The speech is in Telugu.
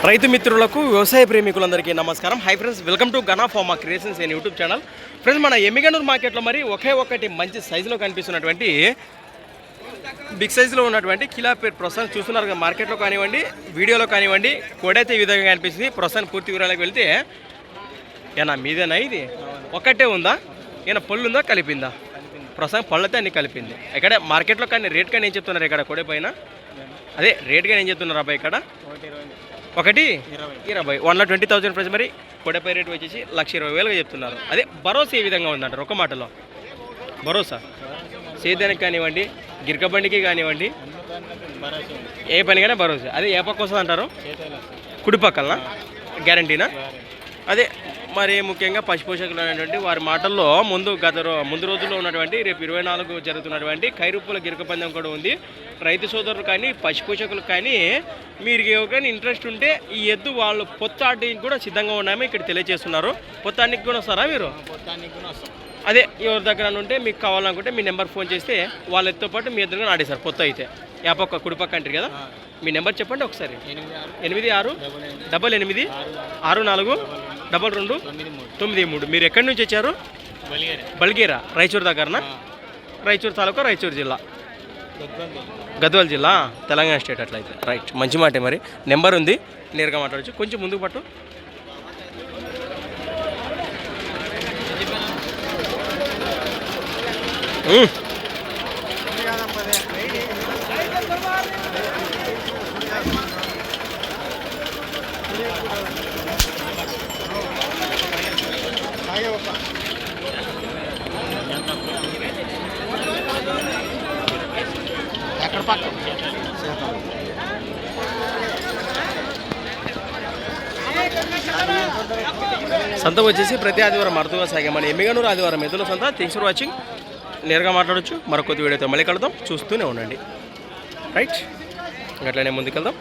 రైతు మిత్రులకు వ్యవసాయ ప్రేమికులందరికీ నమస్కారం. Hi friends, welcome to Gana pharma creations and YouTube channel. Friends, మన ఎమ్మిగనూరు మార్కెట్లో మరి ఒకే ఒకటి మంచి సైజులో కనిపిస్తున్నటువంటి బిగ్ సైజులో ఉన్నటువంటి కిలాపేట్ ప్రస్తుతం చూస్తున్నారు కదా. మార్కెట్లో కానివ్వండి, వీడియోలో కానివ్వండి, కోడైతే ఈ విధంగా కనిపిస్తుంది. ప్రస్తుతం పూర్తి వివరాలకు వెళ్తే ఏనా మీదేనా ఇది ఒక్కటే ఉందా, ఏమైనా పళ్ళు ఉందా, కలిపిందా? ప్రస్తుతం పళ్ళతో అన్ని కలిపింది. ఇక్కడ మార్కెట్లో కానీ రేట్ కానీ ఏం చెప్తున్నారు ఇక్కడ కోడే పైన? అదే రేట్ కానీ ఏం చెప్తున్నారు అబ్బాయి ఇక్కడ? 1,20,000 1,20,000 ప్రైస్. మరి కోడపై రేట్ వచ్చేసి 1,20,000గా చెప్తున్నారు. అదే భరోసా ఏ విధంగా ఉందంటారు ఒక మాటలో? భరోసా సేద్యానికి కానివ్వండి, గిరకబండికి కానివ్వండి, ఏ పనికైనా భరోసా. అదే ఏ పక్క వస్తుంది అంటారు? కుడి పక్కన గ్యారంటీనా? అదే మరి ముఖ్యంగా పశుపోషకులు అనేటువంటి వారి మాటల్లో ముందు రోజుల్లో ఉన్నటువంటి రేపు 24 జరుగుతున్నటువంటి ఖైరూపుల గిరక పందెం కూడా ఉంది. రైతు సోదరులు కానీ పశుపోషకులు కానీ మీరు ఎవరికైనా ఇంట్రెస్ట్ ఉంటే ఈ ఎద్దు వాళ్ళు పొత్తాడికి కూడా సిద్ధంగా ఉన్నామో ఇక్కడ తెలియజేస్తున్నారు. పొత్తానికి కూడా వస్తారా మీరు? అదే ఎవరి దగ్గర ఉంటే మీకు కావాలనుకుంటే మీ నెంబర్ ఫోన్ చేస్తే వాళ్ళ ఎత్తుతో పాటు మీ ఎదురుగా ఆడేశారు. పొత్తు అయితే యాపక్క కుడిపక్క అంటారు కదా. మీ నెంబర్ చెప్పండి ఒకసారి. 8688642293. మీరు ఎక్కడి నుంచి వచ్చారు? బల్గేరా, రాయచూరు దగ్గరనా? రాయచూరు తాలూకా, రాయచూరు జిల్లా, గద్వాల్ జిల్లా, తెలంగాణ స్టేట్. అట్లయితే రైట్, మంచి మాట. మరి నెంబర్ ఉంది, నేరుగా మాట్లాడచ్చు. కొంచెం ముందుకు పట్టు. సంత వచ్చేసి ప్రతి ఆదివారం అర్థంగా సాగే మన ఎమ్మిగనూరు ఆదివారం ఎద్దుల సంత. Thanks for watching. నేరుగా మాట్లాడచ్చు. మరొక వీడియోతో మళ్ళీ కలుద్దాం. చూస్తూనే ఉండండి. రైట్, అట్లనే ముందుకెళ్దాం.